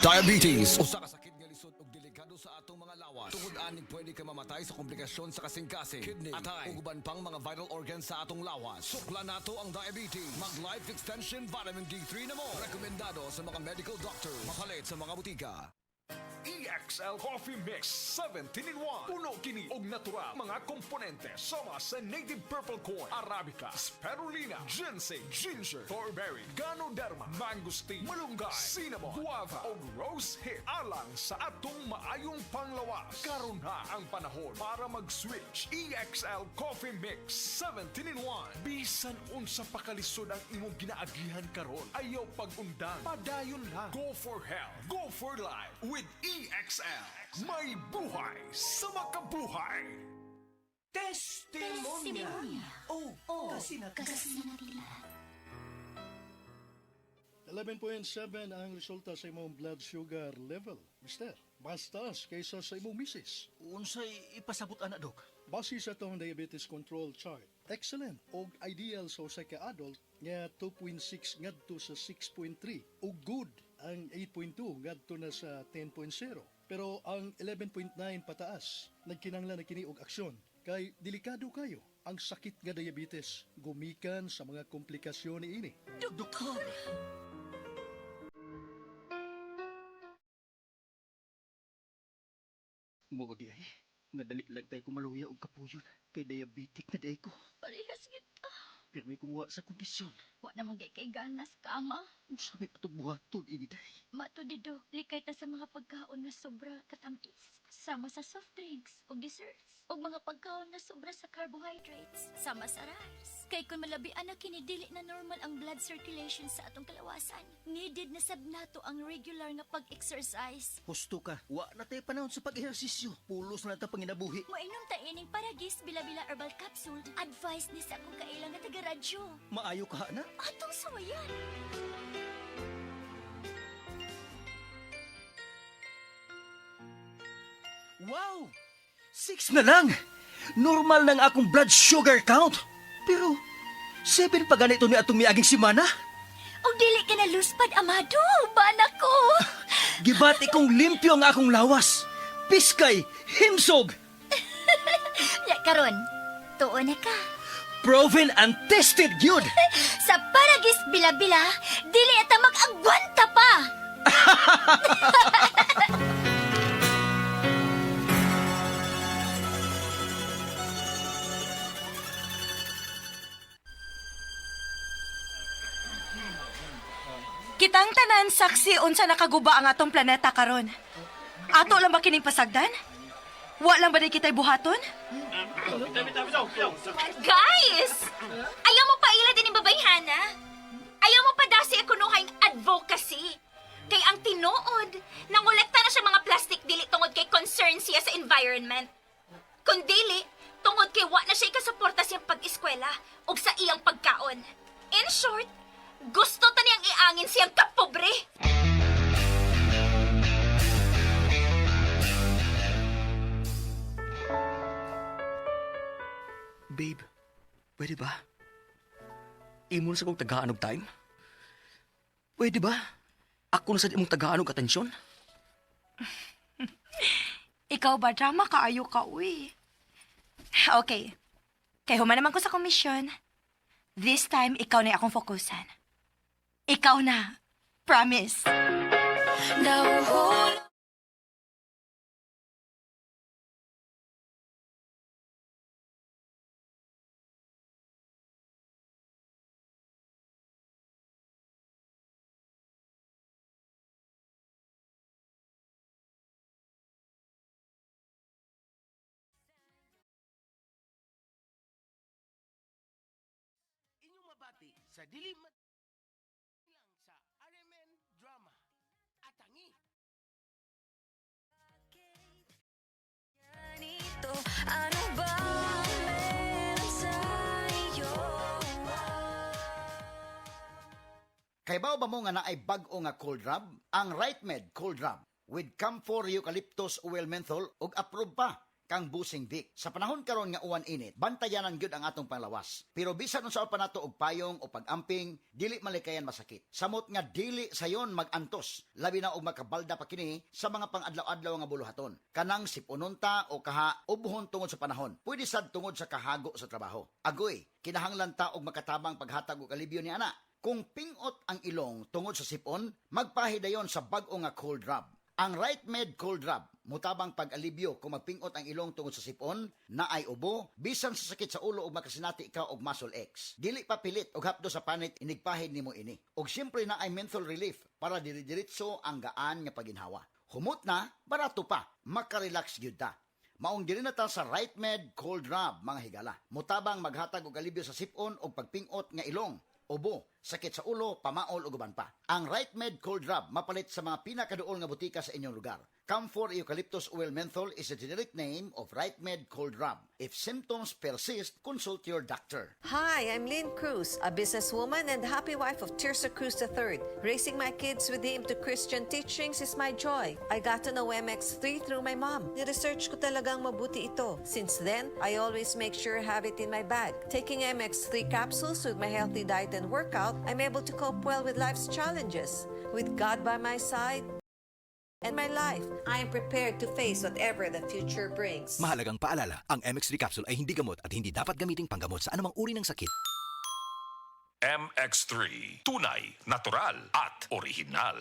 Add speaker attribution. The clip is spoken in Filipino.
Speaker 1: Diabetes usa ka sakit nga lisod ug delikado sa atong mga lawas. Tungod aning pwede ka mamatay sa komplikasyon sa kasing-kasing, kidney, atay ug uban pang mga vital organs sa atong lawas. Sukla nato ang diabetes. Mag Life Extension Vitamin D3 na mo. Rekomendado sa mga medical doctor. Mapalit sa mga butika.
Speaker 2: EXL Coffee Mix 17 in 1. Puno kini og natural mga komponente sama sa native purple corn, arabica, spirulina, ginseng, ginger, thornberry, ganoderma, mangosteen, malunggay, cinnamon, guava ug rose hip alang sa atong maayong panglawas. Karon na ang panahon para mag-switch. EXL Coffee Mix 17 in 1. Bisan unsa pa kalisod ang imong ginaagihan karon, ayaw pag-undang, padayon lang. Go for health, go for life with EXL. May buhay sa makabuhay.
Speaker 3: Testimonya. Oh, kasi na
Speaker 4: 11.7 ang resulta sa imong blood sugar level, mister. Mas taas kaysa sa imong misis.
Speaker 3: Unsay ipasabot ana, Dok?
Speaker 4: Base sa itong diabetes control chart, excellent o ideal sa usa ka adult nga 2.6 ngadto sa 6.3 ug good ang 8.2 ngadto na sa 10.0. Pero ang 11.9 pataas, nagkinanglan na kini og aksyon kay delikado kayo ang sakit nga diabetes gumikan sa mga komplikasyon niini.
Speaker 3: Doktor! Mo di ay, nadali lang tayo kumaluya og kapuyon kay diabetic na day ko.
Speaker 5: Parehas kita.
Speaker 3: Pero may kumuha sa kondisyon.
Speaker 5: Wa na magay kay ganas ka, ama.
Speaker 3: Sabi pa ito buhaton, ini day.
Speaker 5: Mato dido, likay ta sa mga pagkaon na sobra katamis. Sama sa soft drinks o desserts. O mga pagkaon na sobra sa carbohydrates. Sama sa rice. Kay kung malabian na kinidili na normal ang blood circulation sa atong kalawasan, needed na sab nato ang regular nga pag-exercise.
Speaker 3: Husto ka, wa na tayo panahon sa pag-ehersisyo. Pulos na ta panginabuhi.
Speaker 5: Mainom ta ining Paragis Bila-Bila Herbal Capsule. Advice ni sa akong kailang nga taga-radyo.
Speaker 3: Maayo ka na?
Speaker 5: Atong sawayan.
Speaker 3: Wow! 6 na lang! Normal nang akong blood sugar count. Pero, 7 pa ganito ni atong miaging simana.
Speaker 5: Og dili ka na luspad, amado. Bana ko.
Speaker 3: Gibati kong limpyo ang akong lawas. Piskay, himsog.
Speaker 5: Ya karon, tuon na ka.
Speaker 3: Proven and tested gyud.
Speaker 5: Sa Paragis Bila-Bila, dili ata mag-agwanta pa.
Speaker 6: Kitang tanan saksi unsa nakaguba ang atong planeta karon. Ato lang ba kining pasagdan? Wa lang ba di kita'y buhaton?
Speaker 5: Guys! Ayaw mo pa ila din yung babayhana? Ayaw mo pa daw si ikunuhang advocacy? Kay ang tinuod, nangolekta na siya mga plastic dili tungod kay concern siya sa environment. Kung dili, tungod kay wa na siya ikasuporta siyang pag-eskwela o sa iyang pagkaon. In short, gusto ta niyang iangin siyang kapobre.
Speaker 3: Babe, pwede ba? Imo na sa kong tagaan og time? Pwede ba? Ako na sa imong tagaan og atensyon?
Speaker 6: Ikaw ba drama kaayo ka, uy? Okay. Kay human naman ko sa komisyon. This time, ikaw na akong fokusan. Ikaw na. Promise. Nauhulog.
Speaker 7: Inyong mabati sa dili lang sa RMN Drama Atangi.
Speaker 6: Ano ba meron sa iyo?
Speaker 8: Kaybaw ba mo nga na ay bag-o nga cold rub? Ang RightMed Cold Rub with camphor eucalyptus oil menthol ug approved pa kang busing dik. Sa panahon karon nga uwan init, bantayanan gyud ang atong panglawas. Pero bisan unsa pa nato og payong o pag-amping, dili malikayan masakit. Samot nga dili sayon mag-antos, labi na og makabalda pa kini sa mga pang-adlaw-adlaw nga buluhaton. Kanang sipununta o kaha ubuhon tungod sa panahon. Pwede sad tungod sa kahago sa trabaho. Agoy, kinahanglan ta og makatabang paghatag og alibyo ni ana. Kung pingot ang ilong tungod sa sipon, magpahidayon sa bag-o nga cold rub. Ang Right Med Cold Rub, mutabang pag-alibyo kung magpingot ang ilong tungod sa sipon, na ay ubo, bisan sa sakit sa ulo o makasinati ikaw og muscle X. Dili pa pilit og hapdo sa panit inigpahid nimo ini. Og siyempre na ay menthol relief para diri-diretso ang gaan nga paginhawa. Humot na, barato pa, makarelax gyud ta. Maong diri na ta sa Right Med Cold Rub, mga higala. Mutabang maghatag og alibyo sa sipon o pagpingot nga ilong, ubo, sakit sa ulo, pamaol o guban pa. Ang Right Med Cold Rub mapalit sa mga pinakaduol nga butika sa inyong lugar. Camphor Eucalyptus Oil Menthol is a generic name of Right Med Cold Rub. If symptoms persist, consult your doctor.
Speaker 9: Hi, I'm Lynn Cruz, a businesswoman and happy wife of Tirsa Cruz III. Raising my kids with him to Christian teachings is my joy. I got to know MX3 through my mom. Ni-research ko talagang mabuti ito. Since then, I always make sure I have it in my bag. Taking MX3 capsules with my healthy diet and workout, I'm able to cope well with life's challenges. With God by my side and my life, I am prepared to face whatever the future brings.
Speaker 10: Mahalagang paalala, ang MX3 capsule ay hindi gamot at hindi dapat gamiting panggamot sa anumang uri ng sakit.
Speaker 11: MX3. Tunay, natural at original.